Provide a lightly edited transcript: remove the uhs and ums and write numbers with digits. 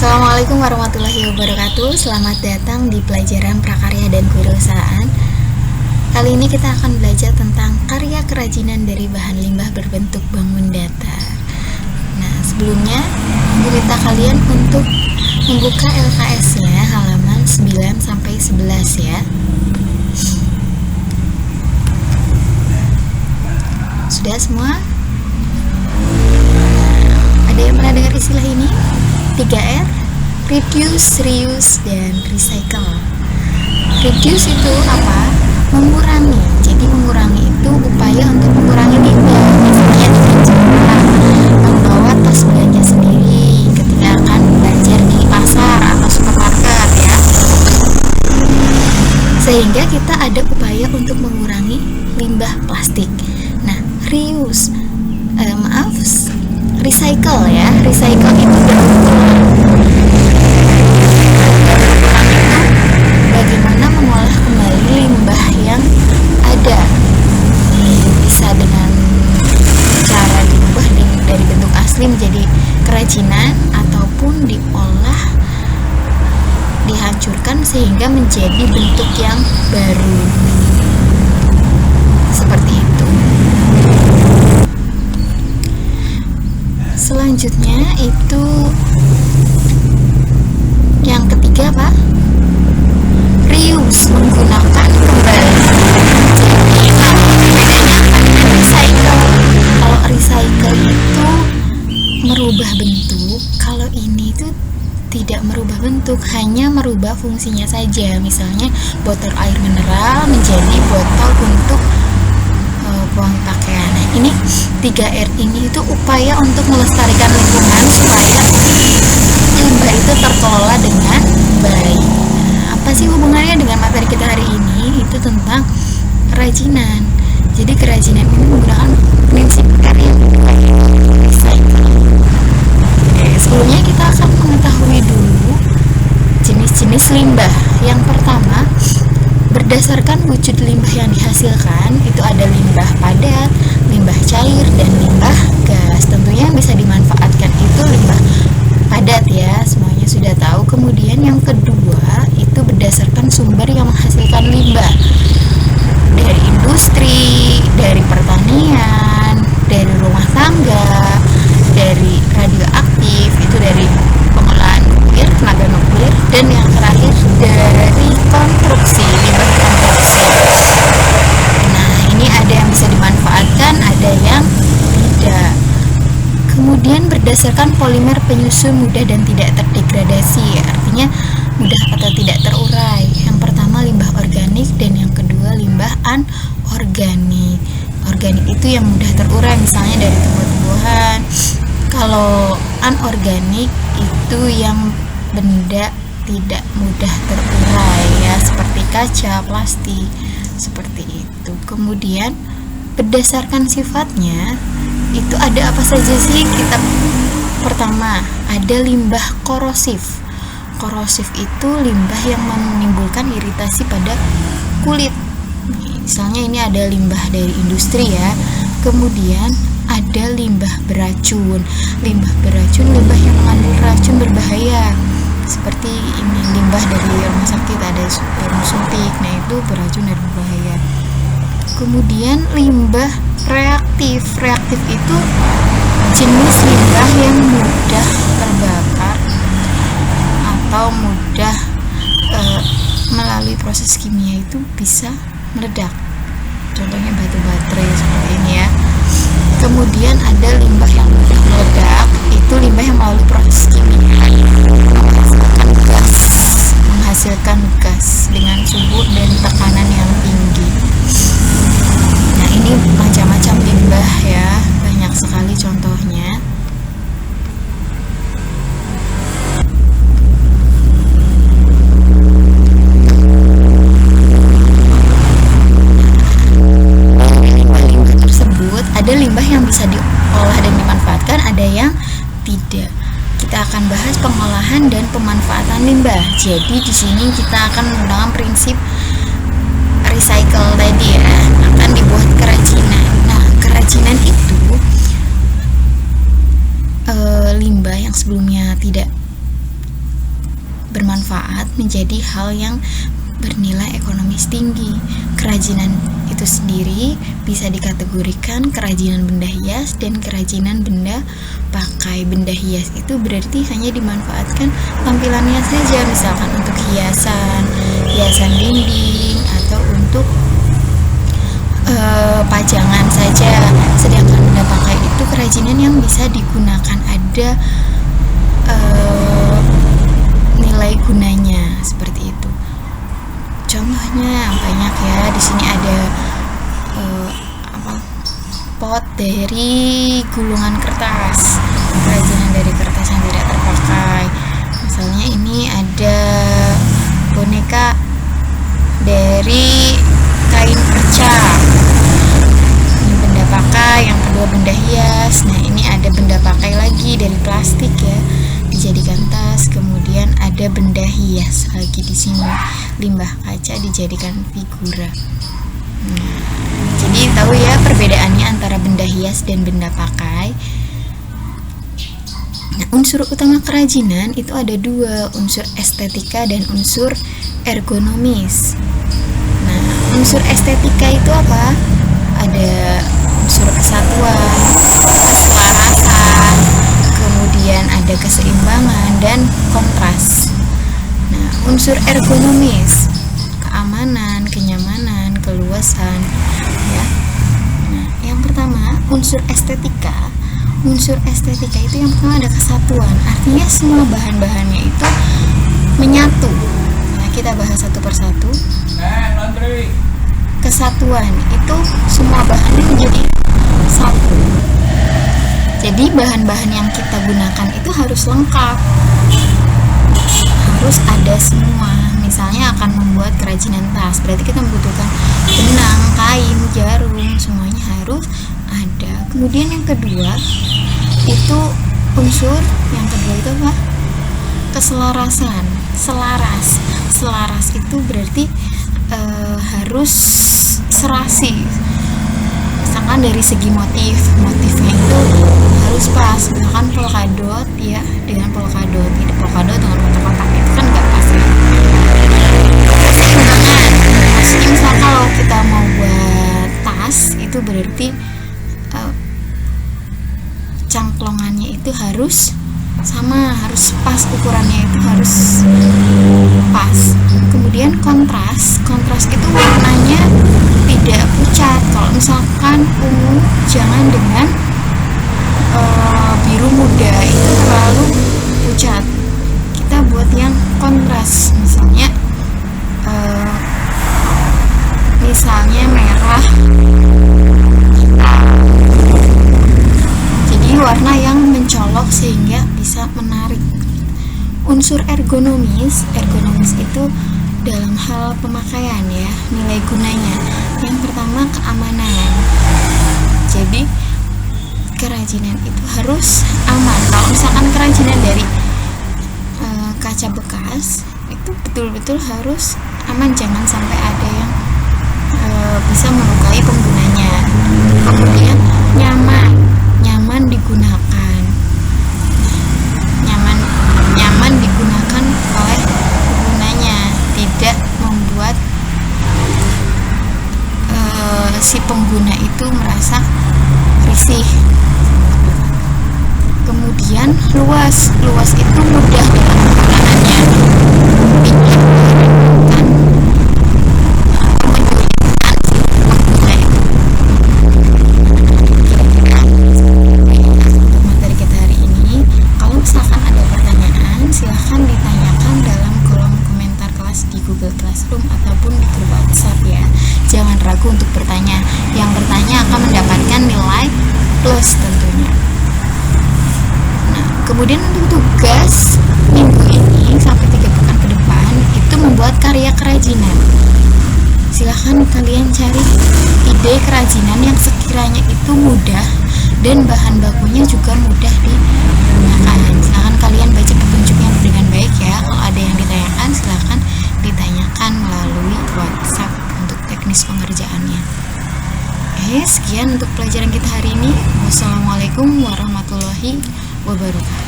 Assalamualaikum warahmatullahi wabarakatuh. Selamat datang di pelajaran prakarya dan kewirausahaan. Kali ini kita akan belajar tentang karya kerajinan dari bahan limbah berbentuk bangun datar. Nah, sebelumnya diminta kalian untuk membuka LKS-nya halaman 9 sampai 11 ya. Sudah semua? Ada yang pernah dengar istilah ini? 3R, reduce, reuse, dan recycle. Reduce itu apa? Mengurangi. Jadi mengurangi itu upaya untuk mengurangi limbah. Misalnya dengan cara membawa tas belanja sendiri ketika akan belanja di pasar atau supermarket ya. Sehingga kita ada upaya untuk mengurangi limbah plastik. Nah, reuse, recycle ya. Recycle itu bagaimana mengolah kembali limbah yang ada, bisa dengan cara diubah dari bentuk asli menjadi kerajinan ataupun diolah, dihancurkan sehingga menjadi bentuk yang baru, seperti itu. Selanjutnya itu yang ketiga Pak, reuse, menggunakan kembali. Jadi bedanya apa dengan recycle? Kalau recycle itu merubah bentuk, kalau ini itu tidak merubah bentuk, hanya merubah fungsinya saja. Misalnya botol air mineral menjadi botol untuk buang pakaian. Nah, ini 3R ini itu upaya untuk melestarikan lingkungan supaya limbah itu terkelola dengan baik. Nah, apa sih hubungannya dengan materi kita hari ini? Itu tentang kerajinan. Jadi kerajinan ini menggunakan prinsip R yang recycle. Sebelumnya kita akan mengetahui dulu jenis-jenis limbah. Yang pertama, berdasarkan wujud limbah yang dihasilkan, itu ada limbah padat, limbah cair, dan limbah gas. Tentunya yang bisa dimanfaatkan itu limbah padat ya, semuanya sudah tahu. Kemudian yang kedua, itu berdasarkan sumber yang menghasilkan limbah. Dari industri, dari pertanian, dari rumah tangga, dari radioaktif, itu dari pengolahan nuklir, tenaga nuklir, dan yang terakhir dari konstruksi, limbah konstruksi. Nah, ini ada yang bisa dimanfaatkan, ada yang tidak. Kemudian berdasarkan polimer penyusun mudah dan tidak terdegradasi, artinya mudah atau tidak terurai. Yang pertama limbah organik dan yang kedua limbah anorganik. Organik itu yang mudah terurai, misalnya dari tumbuh-tumbuhan. Kalau anorganik itu yang benda tidak mudah terurai ya, seperti kaca, plastik, seperti itu. Kemudian berdasarkan sifatnya itu ada apa saja sih? Kita pertama ada limbah korosif. Korosif itu limbah yang menimbulkan iritasi pada kulit. Misalnya ini ada limbah dari industri ya. Kemudian ada limbah beracun. Limbah beracun, limbah yang mengandung racun berbahaya. Seperti ini limbah dari rumah sakit, ada jarum suntik. Nah, itu beracun dan berbahaya. Kemudian limbah reaktif. Reaktif itu jenis limbah yang mudah terbakar atau mudah melalui proses kimia itu bisa meledak. Contohnya batu baterai seperti ini ya. Kemudian ada limbah yang mudah meledak, itu limbah yang melalui proses kimia menghasilkan gas dengan suhu dan tekanan yang tinggi. Nah, ini macam-macam limbah ya, banyak sekali contohnya. Limbah-limbah tersebut ada limbah yang bisa diolah dan dimanfaatkan, ada yang tidak. Kita akan bahas pengolahan dan pemanfaatan limbah. Jadi di sini kita akan menggunakan prinsip recycle tadi ya, akan dibuat kerajinan. Nah, kerajinan itu limbah yang sebelumnya tidak bermanfaat menjadi hal yang bernilai ekonomis tinggi. Kerajinan itu sendiri bisa dikategorikan kerajinan benda hias dan kerajinan benda pakai. Benda hias itu berarti hanya dimanfaatkan tampilannya saja, misalkan untuk hiasan dinding atau untuk pajangan saja. Sedangkan benda pakai itu kerajinan yang bisa digunakan, ada nilai gunanya seperti itu. Contohnya banyak ya. Di sini ada pot dari gulungan kertas, kerajinan dari kertas yang tidak terpakai. Misalnya ini ada boneka dari kain perca, ini benda pakai. Yang kedua benda hias. Nah, ini ada benda pakai lagi dari plastik ya, dijadikan tas. Kemudian ada benda hias lagi di sini, limbah kaca dijadikan figura. Jadi tahu ya perbedaannya antara benda hias dan benda pakai. Nah, unsur utama kerajinan itu ada dua, unsur estetika dan unsur ergonomis. Nah, unsur estetika itu apa? Ada unsur kesatuan, keselarasan, kemudian ada keseimbangan dan kontras. Nah, unsur ergonomis, keamanan, kenyamanan, keluasan ya. Nah, yang pertama unsur estetika. Unsur estetika itu yang pertama ada kesatuan, artinya semua bahan-bahannya itu menyatu. Nah, kita bahas satu persatu. Kesatuan itu semua bahannya menjadi satu. Jadi bahan-bahan yang kita gunakan itu harus lengkap, harus ada semua. Misalnya akan membuat kerajinan tas, berarti kita membutuhkan benang, kain, jarum, semuanya harus ada. Kemudian yang kedua itu unsur yang kedua itu apa? Keselarasan, selaras itu berarti harus serasi. Misalkan dari segi motifnya itu harus pas. Misalkan polkadot ya dengan polkadot, tidak polkadot dengan kotak-kotak, itu kan nggak pas ya. Keseimbangan, maksudnya misal kalau kita mau buat tas itu berarti cangklongannya itu harus sama, harus pas, ukurannya itu harus pas. Kemudian kontras itu warnanya tidak pucat. Kalau misalkan ungu jangan dengan biru muda, itu terlalu pucat. Kita buat yang kontras, misalnya merah, jadi warna yang mencolok sehingga bisa menarik. Unsur ergonomis itu dalam hal pemakaian ya, nilai gunanya. Yang pertama keamanan. Jadi kerajinan itu harus aman. Kalau misalkan kerajinan dari kaca bekas itu betul-betul harus aman, jangan sampai ada yang bisa melukai penggunanya. Kemudian nyaman digunakan, nyaman digunakan oleh penggunanya, tidak membuat si pengguna itu merasa risih. Kemudian luas itu mudah dalam penggunaannya, jangan ragu untuk bertanya. Yang bertanya akan mendapatkan nilai plus tentunya. Nah, kemudian untuk tugas minggu ini sampai 3 pekan ke depan itu membuat karya kerajinan. Silahkan kalian cari ide kerajinan yang sekiranya itu mudah dan bahan bakunya juga mudah digunakan. Silahkan kalian baca petunjuknya dengan baik ya. Kalau ada yang ditanyakan silahkan ditanyakan melalui WhatsApp untuk teknis pengerjaannya. Sekian untuk pelajaran kita hari ini. Wassalamualaikum warahmatullahi wabarakatuh.